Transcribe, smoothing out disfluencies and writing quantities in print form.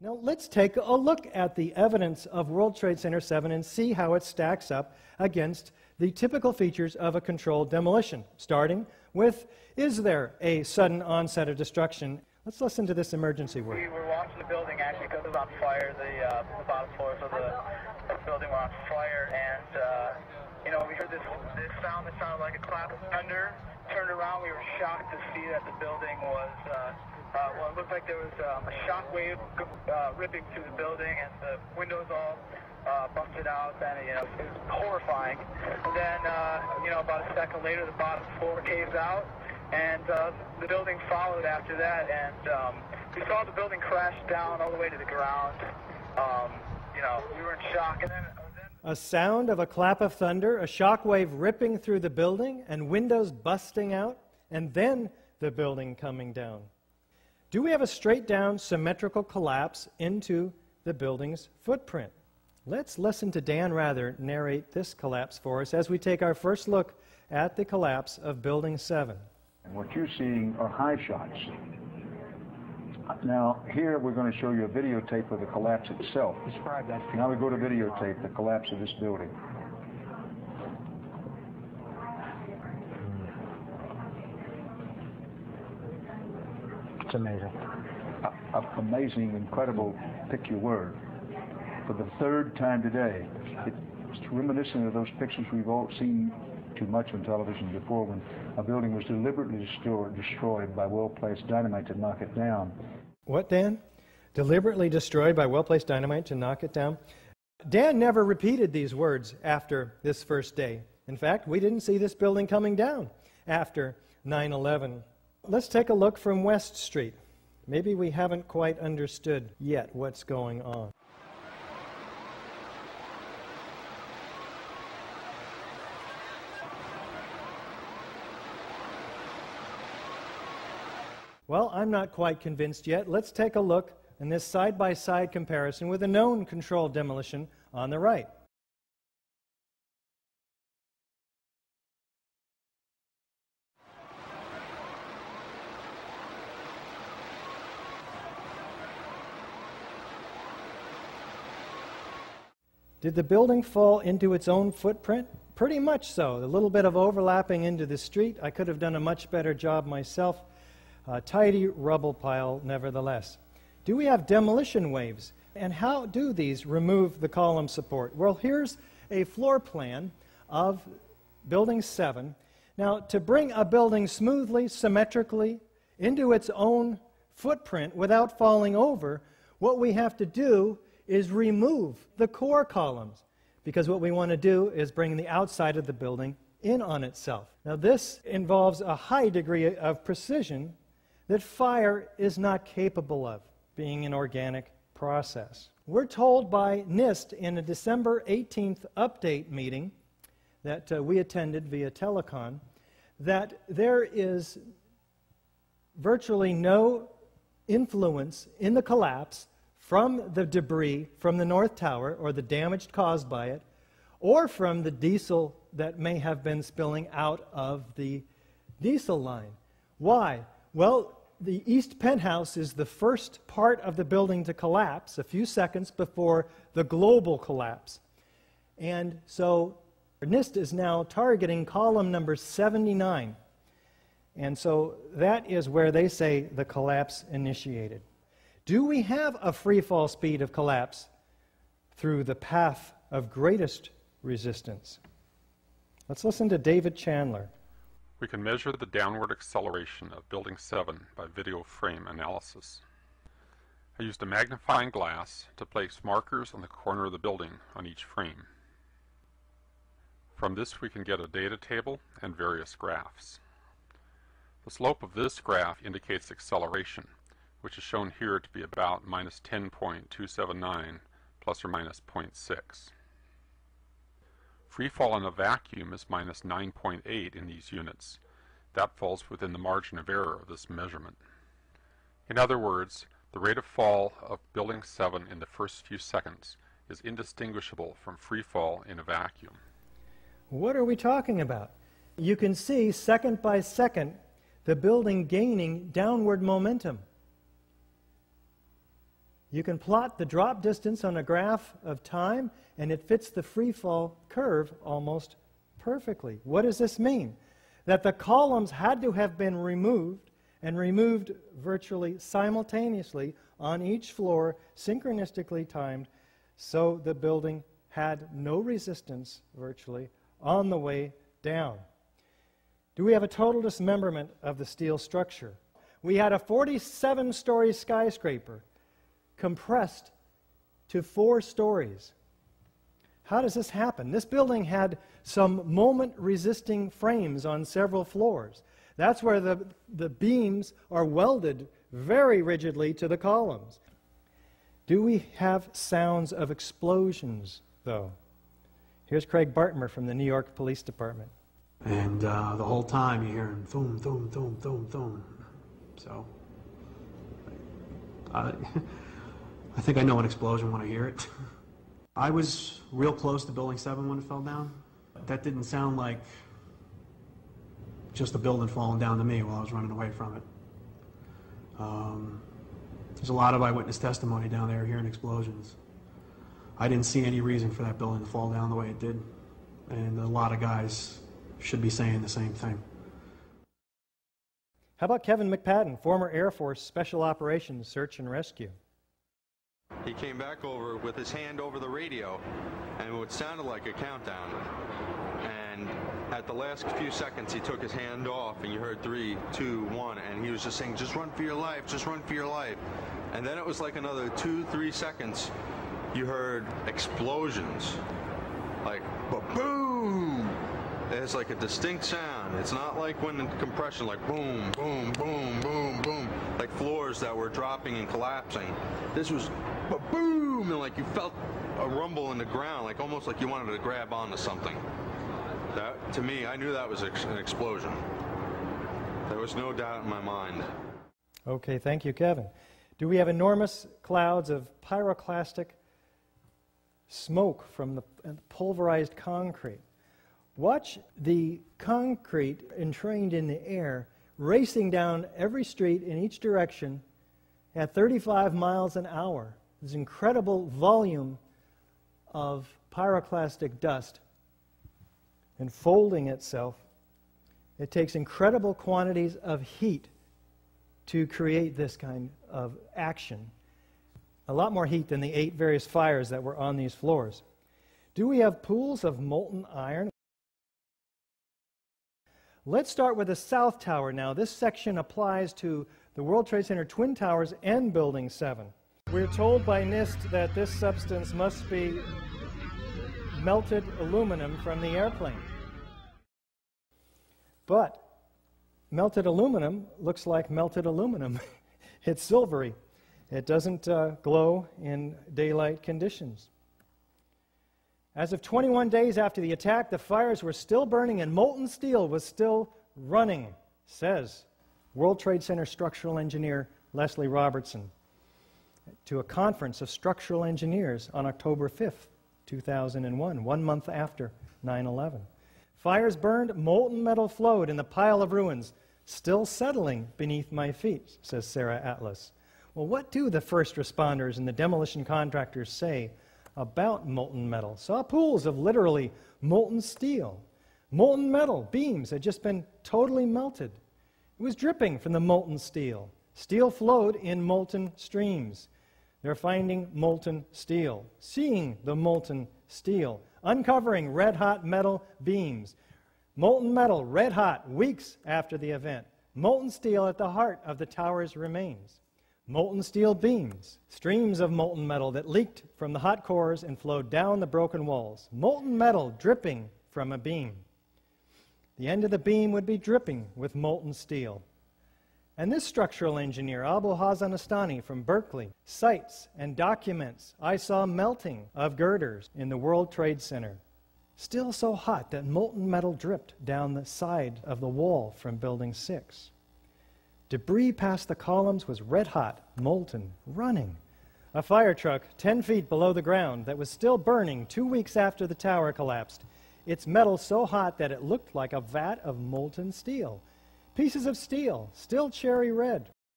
Now let's take a look at the evidence of World Trade Center 7 and see how it stacks up against the typical features of a controlled demolition, starting with, is there a sudden onset of destruction? Let's listen to this emergency word. We were watching the building actually because it was on fire, the bottom floors of the building were on fire, and we heard this sound that sounded like a clap of thunder. Turned around, we were shocked to see that the building was, it looked like there was a shock wave ripping through the building, and the windows all busted out, and it was horrifying. And then, about a second later, the bottom floor caves out, and the building followed after that, and we saw the building crash down all the way to the ground. We were in shock, and then a sound of a clap of thunder, a shock wave ripping through the building, and windows busting out, and then the building coming down. Do we have a straight-down symmetrical collapse into the building's footprint? Let's listen to Dan Rather narrate this collapse for us as we take our first look at the collapse of Building 7. And what you're seeing are high shots. Now, here we're going to show you a videotape of the collapse itself. Describe that. Now we go to videotape, the collapse of this building. It's amazing. Amazing, incredible, pick your word. For the third time today, it's reminiscent of those pictures we've all seen too much on television before, when a building was deliberately destroyed by well-placed dynamite to knock it down. What, Dan? Deliberately destroyed by well-placed dynamite to knock it down? Dan never repeated these words after this first day. In fact, we didn't see this building coming down after 9/11. Let's take a look from West Street. Maybe we haven't quite understood yet what's going on. Well, I'm not quite convinced yet. Let's take a look in this side-by-side comparison with a known controlled demolition on the right. Did the building fall into its own footprint? Pretty much so. A little bit of overlapping into the street. I could have done a much better job myself. A tidy rubble pile, nevertheless. Do we have demolition waves? And how do these remove the column support? Well, here's a floor plan of Building 7. Now, to bring a building smoothly, symmetrically into its own footprint without falling over, what we have to do is remove the core columns, because what we want to do is bring the outside of the building in on itself. Now, this involves a high degree of precision that fire is not capable of, being an organic process. We're told by NIST in a December 18th update meeting that we attended via telecon that there is virtually no influence in the collapse from the debris from the North Tower or the damage caused by it, or from the diesel that may have been spilling out of the diesel line. Why? Well, the east penthouse is the first part of the building to collapse a few seconds before the global collapse. And so NIST is now targeting column number 79. And so that is where they say the collapse initiated. Do we have a free fall speed of collapse through the path of greatest resistance? Let's listen to David Chandler. We can measure the downward acceleration of Building 7 by video frame analysis. I used a magnifying glass to place markers on the corner of the building on each frame. From this we can get a data table and various graphs. The slope of this graph indicates acceleration, which is shown here to be about minus 10.279 plus or minus 0.6. Free fall in a vacuum is minus 9.8 in these units. That falls within the margin of error of this measurement. In other words, the rate of fall of Building 7 in the first few seconds is indistinguishable from free fall in a vacuum. What are we talking about? You can see second by second the building gaining downward momentum. You can plot the drop distance on a graph of time, and it fits the free fall curve almost perfectly. What does this mean? That the columns had to have been removed, and removed virtually simultaneously on each floor, synchronistically timed, so the building had no resistance virtually on the way down. Do we have a total dismemberment of the steel structure? We had a 47-story skyscraper compressed to 4 stories. How does this happen? This building had some moment-resisting frames on several floors. That's where the beams are welded very rigidly to the columns. Do we have sounds of explosions, though? Here's Craig Bartmer from the New York Police Department. And the whole time you're hearing thum, thum, thum, thum, thum. So, I think I know an explosion when I hear it. I was real close to Building 7 when it fell down. That didn't sound like just a building falling down to me while I was running away from it. There's a lot of eyewitness testimony down there hearing explosions. I didn't see any reason for that building to fall down the way it did. And a lot of guys should be saying the same thing. How about Kevin McPadden, former Air Force Special Operations Search and Rescue? He came back over with his hand over the radio, and it sounded like a countdown. And at the last few seconds, he took his hand off, and you heard 3, 2, 1, and he was just saying, "Just run for your life, just run for your life." And then it was like another 2, 3 seconds, you heard explosions, like boom. It's like a distinct sound. It's not like when in compression, like boom, boom, boom, boom, boom, like floors that were dropping and collapsing. This was boom, and like you felt a rumble in the ground, like almost like you wanted to grab onto something. That, to me, I knew that was an explosion. There was no doubt in my mind. Okay, thank you, Kevin. Do we have enormous clouds of pyroclastic smoke from the pulverized concrete? Watch the concrete entrained in the air racing down every street in each direction at 35 miles an hour. This incredible volume of pyroclastic dust enfolding itself. It takes incredible quantities of heat to create this kind of action. A lot more heat than the 8 various fires that were on these floors. Do we have pools of molten iron? Let's start with the South Tower now. This section applies to the World Trade Center Twin Towers and Building 7. We're told by NIST that this substance must be melted aluminum from the airplane. But melted aluminum looks like melted aluminum. It's silvery. It doesn't glow in daylight conditions. As of 21 days after the attack, the fires were still burning and molten steel was still running, says World Trade Center structural engineer Leslie Robertson to a conference of structural engineers on October 5th, 2001, 1 month after 9/11. Fires burned, molten metal flowed in the pile of ruins, still settling beneath my feet, says Sarah Atlas. Well, what do the first responders and the demolition contractors say about molten metal? Saw pools of literally molten steel. Molten metal beams had just been totally melted. It was dripping from the molten steel. Steel flowed in molten streams. They're finding molten steel, seeing the molten steel, uncovering red-hot metal beams. Molten metal, red-hot, weeks after the event. Molten steel at the heart of the tower's remains. Molten steel beams, streams of molten metal that leaked from the hot cores and flowed down the broken walls. Molten metal dripping from a beam. The end of the beam would be dripping with molten steel. And this structural engineer, Abu Hassan Astani from Berkeley, cites and documents, "I saw melting of girders in the World Trade Center. Still so hot that molten metal dripped down the side of the wall from Building 6. Debris past the columns was red-hot, molten, running. A fire truck 10 feet below the ground that was still burning 2 weeks after the tower collapsed. Its metal so hot that it looked like a vat of molten steel. Pieces of steel, still cherry red,